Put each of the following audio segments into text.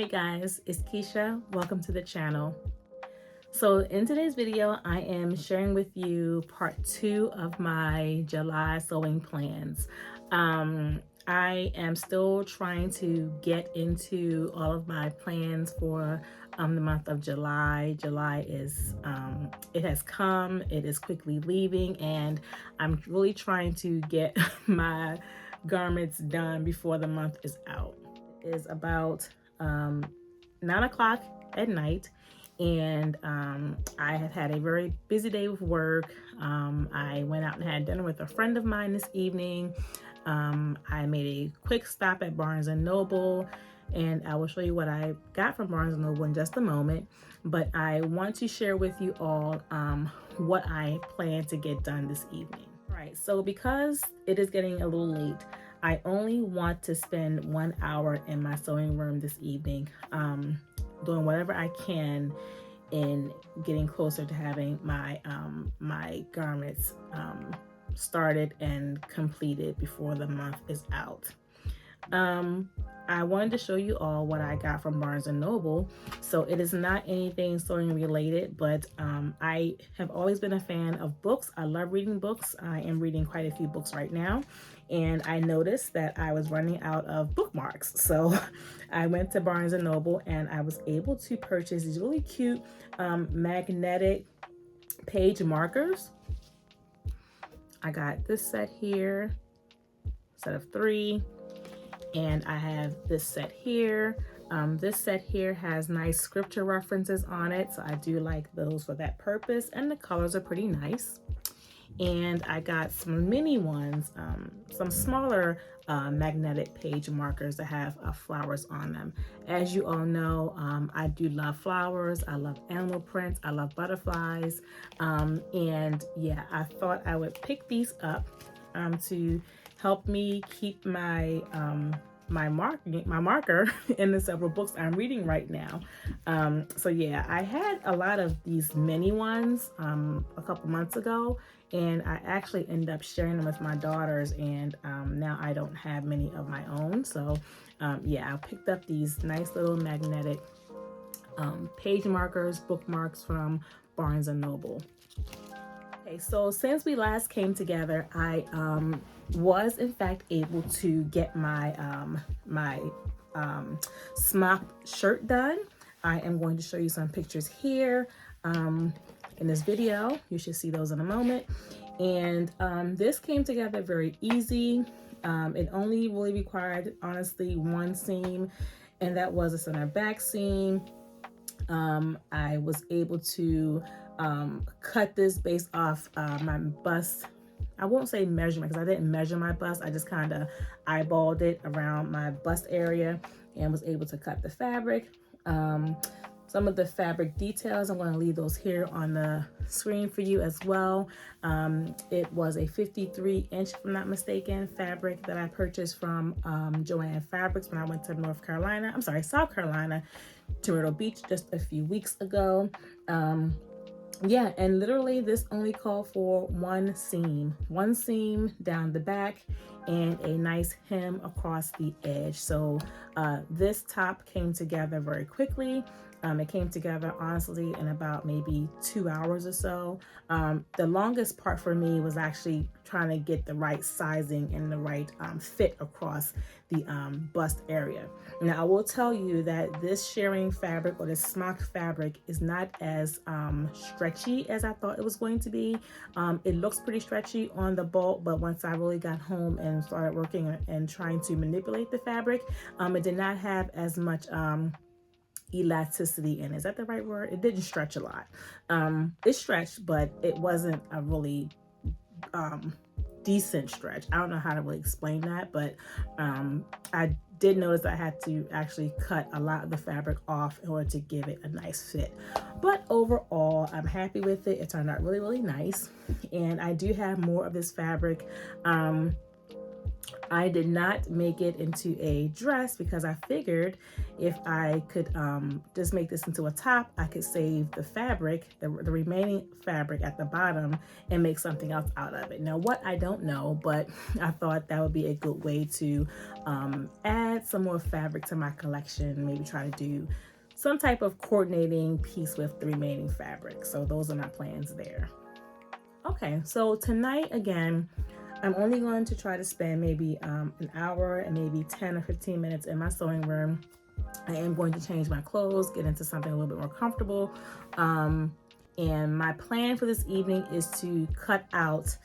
guys, it's Keisha. Welcome to the channel. So in today's video, I am sharing with you part 2 of my July sewing plans. I am still trying to get into all of my plans for the month of July. July is, it has come, it is quickly leaving, and I'm really trying to get my garments done before the month is out. It is about 9 o'clock at night, and I have had a very busy day with work. I went out and had dinner with a friend of mine this evening. I made a quick stop at Barnes & Noble, and I will show you what I got from Barnes & Noble in just a moment. But I want to share with you all what I plan to get done this evening. All right, so because it is getting a little late, I only want to spend 1 hour in my sewing room this evening, doing whatever I can in getting closer to having my my garments started and completed before the month is out. I wanted to show you all what I got from Barnes & Noble. So it is not anything sewing related, but I have always been a fan of books. I love reading books. I am reading quite a few books right now, and I noticed that I was running out of bookmarks. So I went to Barnes & Noble and I was able to purchase these really cute magnetic page markers. I got this set here, set of 3. And I have this set here. This set here has nice scripture references on it, so I do like those for that purpose, and the colors are pretty nice. And I got some mini ones, some smaller magnetic page markers that have flowers on them. As you all know, I do love flowers. I love animal prints. I love butterflies. And yeah, I thought I would pick these up to help me keep my my marker in the several books I'm reading right now. So yeah, I had a lot of these mini ones a couple months ago, and I actually ended up sharing them with my daughters, and now I don't have many of my own. So yeah, I picked up these nice little magnetic page markers, bookmarks from Barnes & Noble. Okay, so since we last came together, I was in fact able to get my my smock shirt done. I am going to show you some pictures here in this video. You should see those in a moment. And this came together very easy. It only really required, honestly, one seam, and that was a center back seam. I was able to cut this based off my bust. I won't say measurement because I didn't measure my bust. I just kind of eyeballed it around my bust area and was able to cut the fabric. Some of the fabric details, I'm going to leave those here on the screen for you as well. It was a 53-inch, if I'm not mistaken, fabric that I purchased from Joann Fabrics when I went to South Carolina, to Myrtle Beach just a few weeks ago. Yeah, and literally this only called for one seam down the back and a nice hem across the edge. So this top came together very quickly. It came together honestly in about maybe 2 hours or so. The longest part for me was actually trying to get the right sizing and the right fit across the bust area. Now I will tell you that this shearing fabric, or this smock fabric, is not as stretchy as I thought it was going to be. It looks pretty stretchy on the bolt, but once I really got home and started working and trying to manipulate the fabric, it did not have as much elasticity in. Is that the right word? It didn't stretch a lot. It stretched, but it wasn't a really decent stretch. I don't know how to really explain that, but I did notice I had to actually cut a lot of the fabric off in order to give it a nice fit. But overall, I'm happy with it. It turned out really, really nice. And I do have more of this fabric I did not make it into a dress because I figured if I could just make this into a top, I could save the fabric, the remaining fabric at the bottom, and make something else out of it. Now, what I don't know, but I thought that would be a good way to add some more fabric to my collection, maybe try to do some type of coordinating piece with the remaining fabric. So those are my plans there. Okay, so tonight again, I'm only going to try to spend maybe an hour and maybe 10 or 15 minutes in my sewing room. I am going to change my clothes, get into something a little bit more comfortable. And my plan for this evening is to cut out,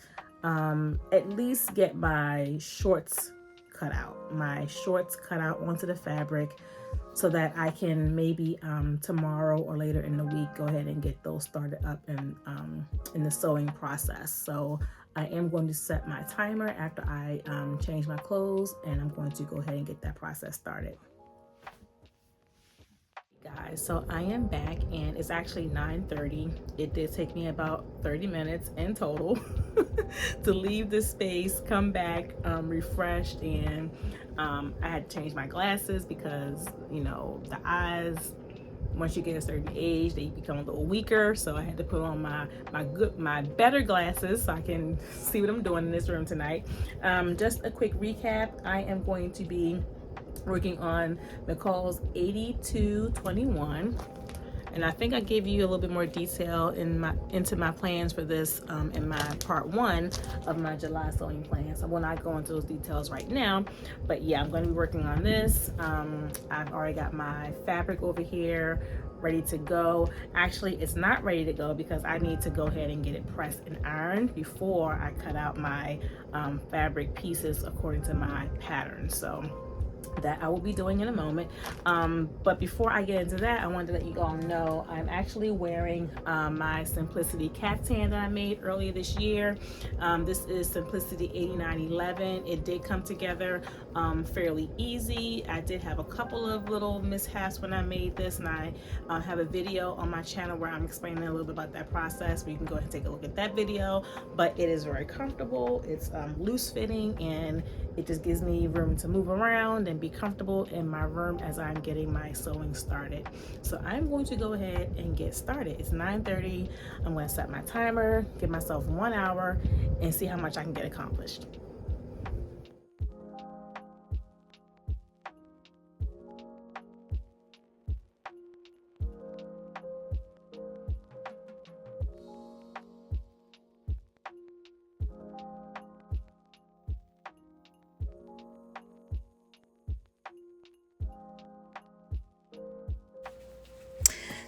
at least get my shorts cut out onto the fabric so that I can maybe tomorrow or later in the week go ahead and get those started up in the sewing process. So I am going to set my timer after I change my clothes, and I'm going to go ahead and get that process started. Guys, so I am back and it's actually 9:30. It did take me about 30 minutes in total to leave this space, come back refreshed, and I had to change my glasses because, you know, the eyes, once you get a certain age, they become a little weaker. So I had to put on my better glasses so I can see what I'm doing in this room tonight. Just a quick recap. I am going to be working on McCall's 8221. And I think I gave you a little bit more detail into my plans for this in my part 1 of my July sewing plan. So I will not go into those details right now, but yeah, I'm going to be working on this. I've already got my fabric over here ready to go. Actually, it's not ready to go because I need to go ahead and get it pressed and ironed before I cut out my fabric pieces according to my pattern. So that I will be doing in a moment. But before I get into that, I wanted to let you all know I'm actually wearing my Simplicity caftan that I made earlier this year. This is Simplicity 8911. It did come together fairly easy. I did have a couple of little mishaps when I made this, and I have a video on my channel where I'm explaining a little bit about that process. You can go ahead and take a look at that video. But it is very comfortable. It's loose fitting, and it just gives me room to move around and be comfortable in my room as I'm getting my sewing started. So I'm going to go ahead and get started. It's 9:30. I'm going to set my timer, give myself 1 hour, and see how much I can get accomplished.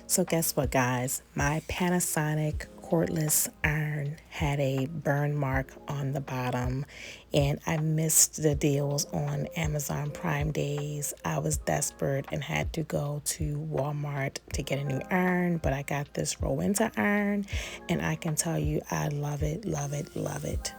So guess what, guys? My Panasonic cordless iron had a burn mark on the bottom, and I missed the deals on Amazon Prime days. I was desperate and had to go to Walmart to get a new iron, but I got this Rowenta iron, and I can tell you I love it, love it, love it.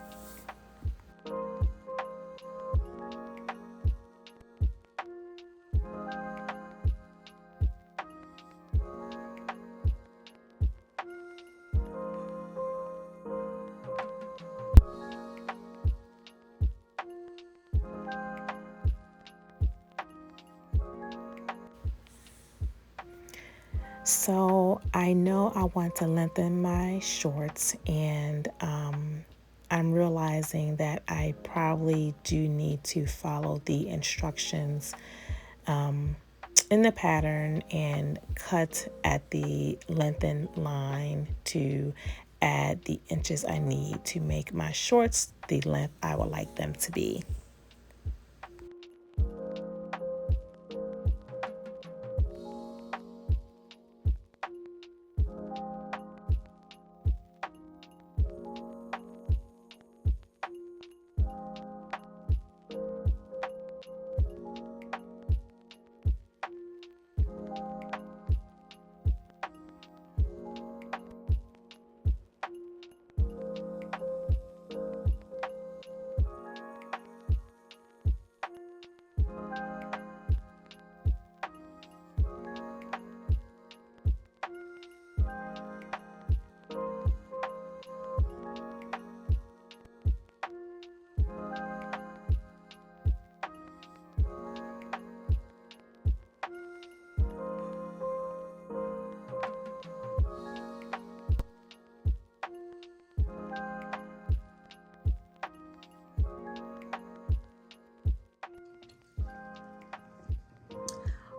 So I know I want to lengthen my shorts, and I'm realizing that I probably do need to follow the instructions in the pattern and cut at the lengthened line to add the inches I need to make my shorts the length I would like them to be.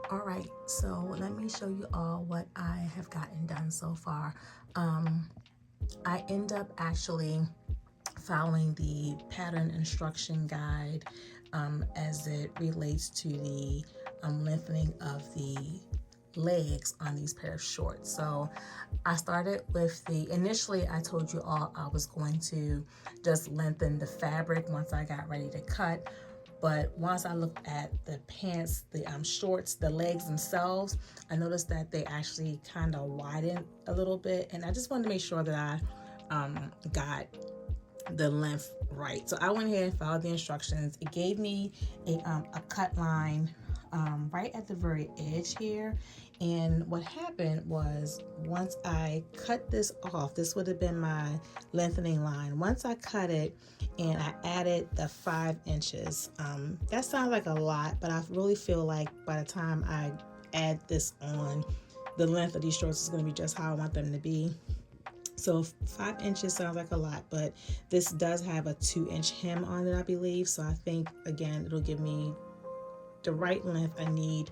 All right, so let me show you all what I have gotten done so far. I end up actually following the pattern instruction guide as it relates to the lengthening of the legs on these pair of shorts. So I started with initially I told you all I was going to just lengthen the fabric once I got ready to cut. But once I looked at the pants, the shorts, the legs themselves, I noticed that they actually kind of widened a little bit. And I just wanted to make sure that I got the length right. So I went ahead and followed the instructions. It gave me a cut line right at the very edge here. And what happened was once I cut this off, this would have been my lengthening line. Once I cut it and I added the 5 inches, that sounds like a lot, but I really feel like by the time I add this on, the length of these shorts is going to be just how I want them to be. So 5 inches sounds like a lot, but this does have a 2-inch hem on it, I believe. So I think, again, it'll give me the right length I need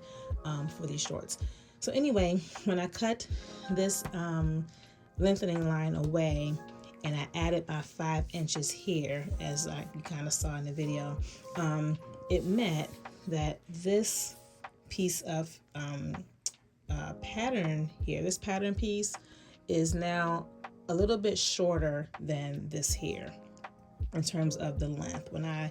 for these shorts. So anyway, when I cut this lengthening line away and I added my 5 inches here, as you kind of saw in the video, it meant that this piece of pattern here, this pattern piece, is now a little bit shorter than this here in terms of the length. When I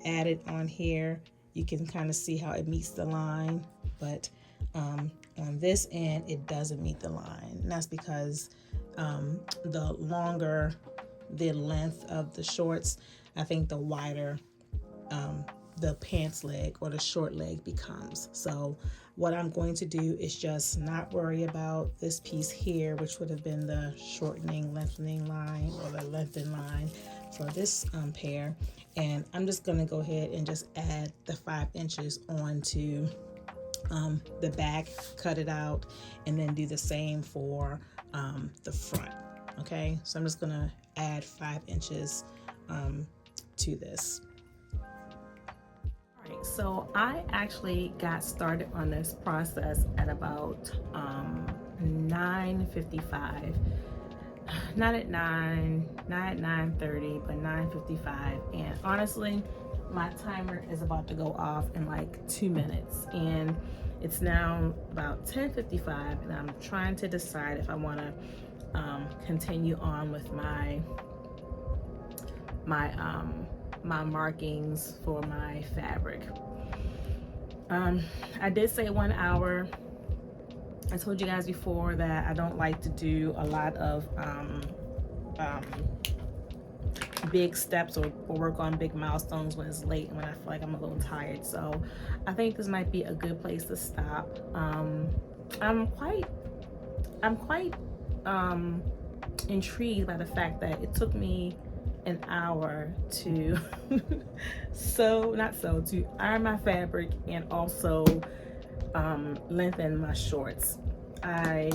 add it on here, you can kind of see how it meets the line, but on this end it doesn't meet the line, and that's because the longer the length of the shorts, I think the wider the pants leg or the short leg becomes. So what I'm going to do is just not worry about this piece here, which would have been the shortening, lengthening line or the lengthened line for this pair. And I'm just going to go ahead and just add the 5 inches onto the back, cut it out, and then do the same for the front. Okay, so I'm just going to add 5 inches to this. So I actually got started on this process at about 9:55. Not at 9, not at 9:30, but 9:55. And honestly, my timer is about to go off in like 2 minutes. And it's now about 10:55, and I'm trying to decide if I want to continue on with my markings for my fabric. I did say 1 hour. I told you guys before that I don't like to do a lot of big steps or work on big milestones when it's late and when I feel like I'm a little tired. So I think this might be a good place to stop. I'm quite intrigued by the fact that it took me an hour to to iron my fabric and also lengthen my shorts. I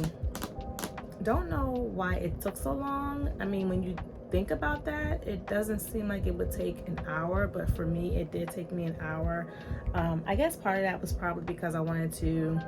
don't know why it took so long. I mean, when you think about that, it doesn't seem like it would take an hour, but for me it did take me an hour. I guess part of that was probably because I wanted to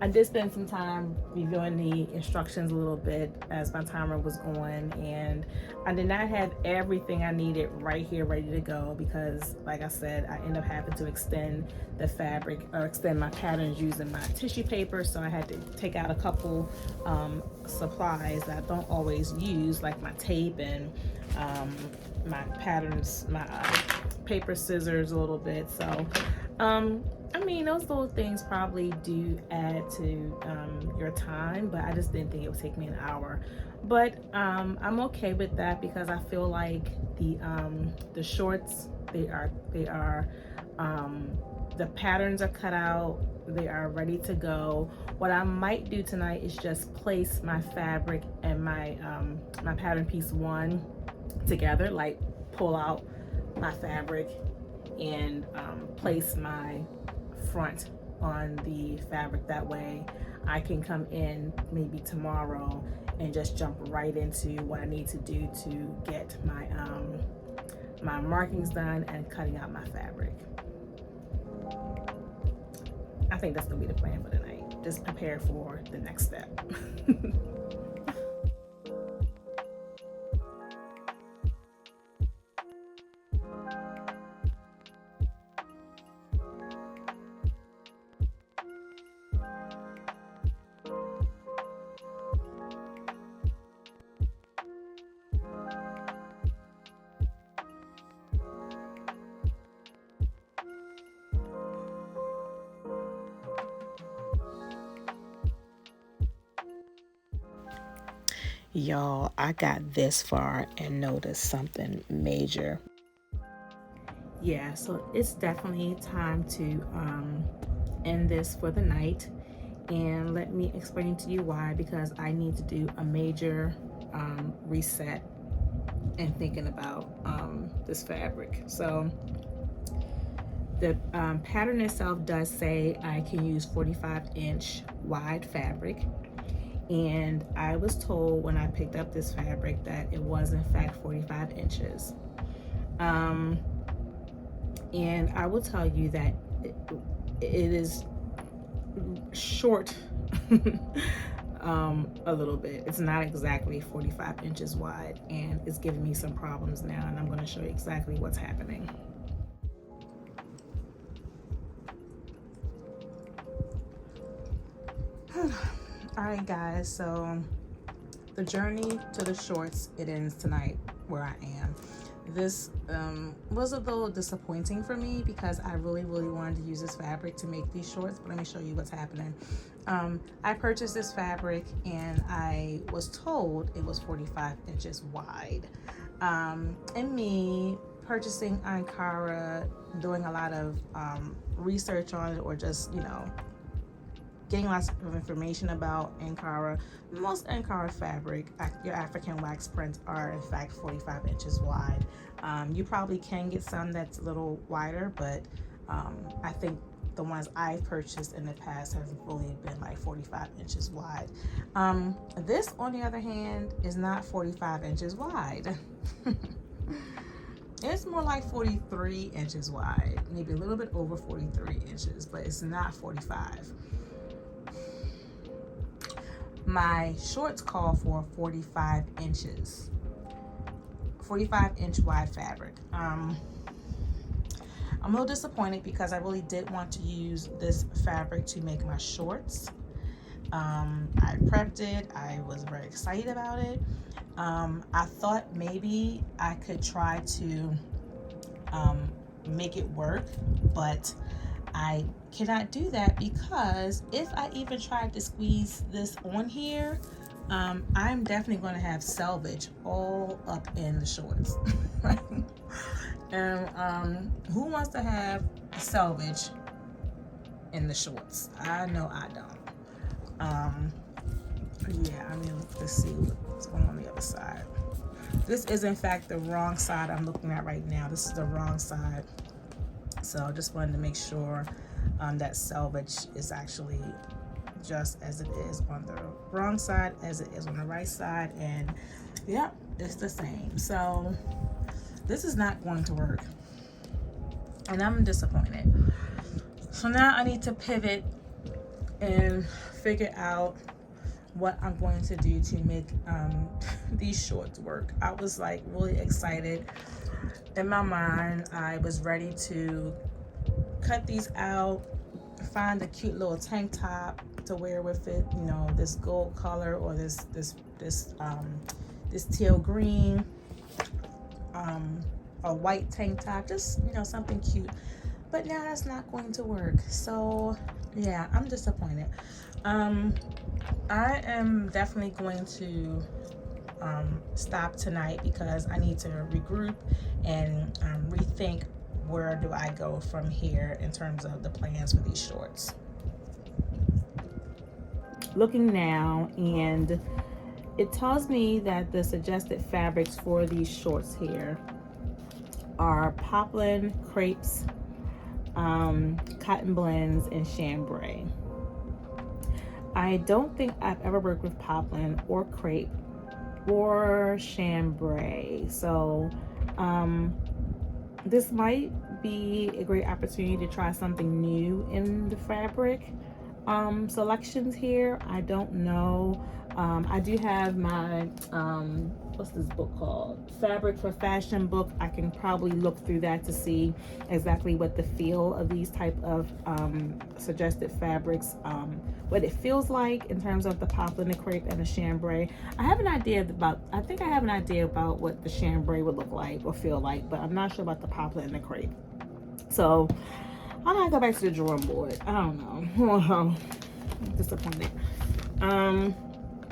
I did spend some time reviewing the instructions a little bit as my timer was going, and I did not have everything I needed right here ready to go because, like I said, I ended up having to extend the fabric or extend my patterns using my tissue paper. So I had to take out a couple supplies that I don't always use, like my tape and my patterns, my paper scissors a little bit. So I mean, those little things probably do add to your time, but I just didn't think it would take me an hour. But I'm okay with that because I feel like the shorts, the patterns are cut out, they are ready to go. What I might do tonight is just place my fabric and my my pattern piece 1 together, like pull out my fabric and place my front on the fabric. That way I can come in maybe tomorrow and just jump right into what I need to do to get my my markings done and cutting out my fabric. I think that's gonna be the plan for the night. Just prepare for the next step. Y'all, I got this far and noticed something major. Yeah, so it's definitely time to end this for the night. And let me explain to you why, because I need to do a major reset and thinking about this fabric. So the pattern itself does say I can use 45-inch wide fabric. And I was told when I picked up this fabric that it was in fact 45 inches. And I will tell you that it is short a little bit. It's not exactly 45 inches wide, and it's giving me some problems now, and I'm going to show you exactly what's happening. All right, guys, so the journey to the shorts, it ends tonight where I am. This was a little disappointing for me because I really wanted to use this fabric to make these shorts, but let me show you what's happening. I purchased this fabric and I was told it was 45 inches wide. And me purchasing Ankara, doing a lot of research on it, or just, you know, getting lots of information about Ankara. Most Ankara fabric, your African wax prints, are in fact 45 inches wide. You probably can get some that's a little wider, but I think the ones I've purchased in the past have only been like 45 inches wide. This, on the other hand, is not 45 inches wide. It's more like 43 inches wide, maybe a little bit over 43 inches, but it's not 45. My shorts call for 45 inches, 45-inch wide fabric. I'm a little disappointed because I really did want to use this fabric to make my shorts. I prepped it. I was very excited about it. I thought maybe I could try to make it work, but I cannot do that because if I even tried to squeeze this on here, I'm definitely going to have selvage all up in the shorts. And who wants to have selvage in the shorts? I know I don't. Yeah, I mean, let's see what's going on the other side. This is in fact the wrong side I'm looking at right now. This is the wrong side. So I just wanted to make sure that selvage is actually just as it is on the wrong side as it is on the right side, and yeah, it's the same. So this is not going to work, and I'm disappointed. So now I need to pivot and figure out what I'm going to do to make these shorts work. I was like really excited. In my mind, I was ready to cut these out, find a cute little tank top to wear with it, you know, this gold color or this teal green, a white tank top, just, you know, something cute. But now that's not going to work. So yeah, I'm disappointed. I am definitely going to stop tonight because I need to regroup and rethink where do I go from here in terms of the plans for these shorts. Looking now, and it tells me that the suggested fabrics for these shorts here are poplin, crepes, cotton blends, and chambray. I don't think I've ever worked with poplin or crepe or chambray, so this might would be a great opportunity to try something new in the fabric selections here. I don't know. I do have my what's this book called, Fabric for Fashion book. I can probably look through that to see exactly what the feel of these type of suggested fabrics, what it feels like in terms of the poplin, the crepe, and the chambray. I have an idea about, I think I have an idea about what the chambray would look like or feel like, but I'm not sure about the poplin and the crepe. So I might go back to the drawing board. I don't know. I'm disappointed.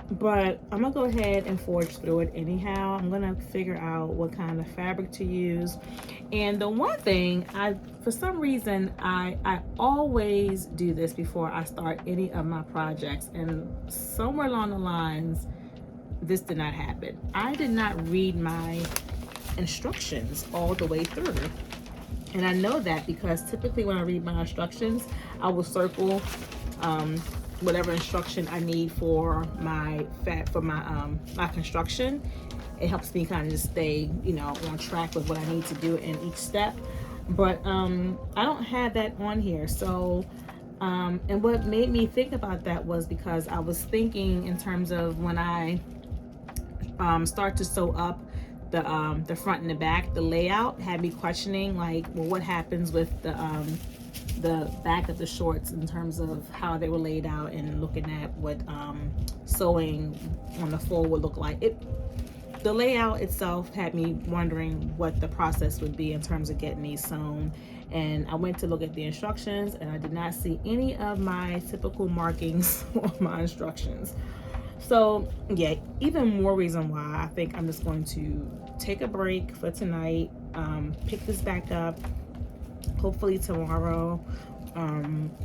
But I'm gonna go ahead and forge through it anyhow. I'm gonna figure out what kind of fabric to use. And the one thing, for some reason, I always do this before I start any of my projects, and somewhere along the lines, this did not happen. I did not read my instructions all the way through. And I know that because typically when I read my instructions, I will circle whatever instruction I need for my my construction. It helps me kind of just stay, you know, on track with what I need to do in each step. But I don't have that on here. So and what made me think about that was because I was thinking in terms of when I start to sew up the front and the back, the layout had me questioning, like, well, what happens with the back of the shorts in terms of how they were laid out, and looking at what sewing on the full would look like. The layout itself had me wondering what the process would be in terms of getting these sewn. And I went to look at the instructions, and I did not see any of my typical markings on my instructions. So yeah, even more reason why I think I'm just going to take a break for tonight, pick this back up hopefully tomorrow.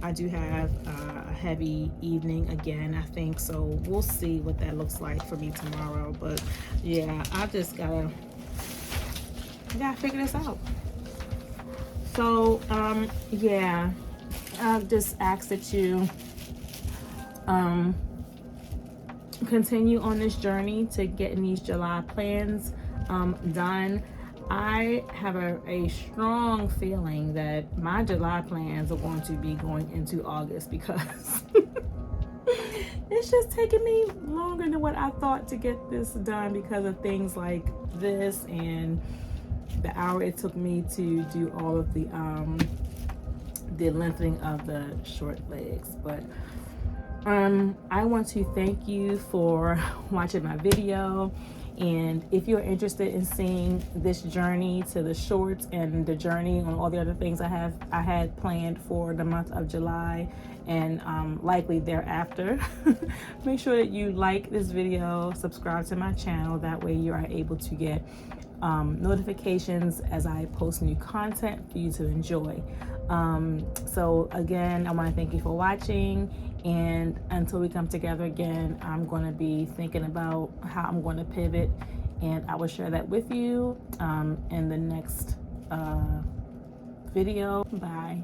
I do have a heavy evening again, I think, so we'll see what that looks like for me tomorrow. But yeah, I just gotta figure this out. So yeah, I just ask that you continue on this journey to getting these July plans done. I have a strong feeling that my July plans are going to be going into August, because it's just taking me longer than what I thought to get this done because of things like this and the hour it took me to do all of the lengthening of the short legs. But I want to thank you for watching my video. And if you're interested in seeing this journey to the shorts and the journey on all the other things I had planned for the month of July and likely thereafter, make sure that you like this video, subscribe to my channel. That way you are able to get notifications as I post new content for you to enjoy. So again, I want to thank you for watching, and until we come together again, I'm going to be thinking about how I'm going to pivot, and I will share that with you in the next video. Bye.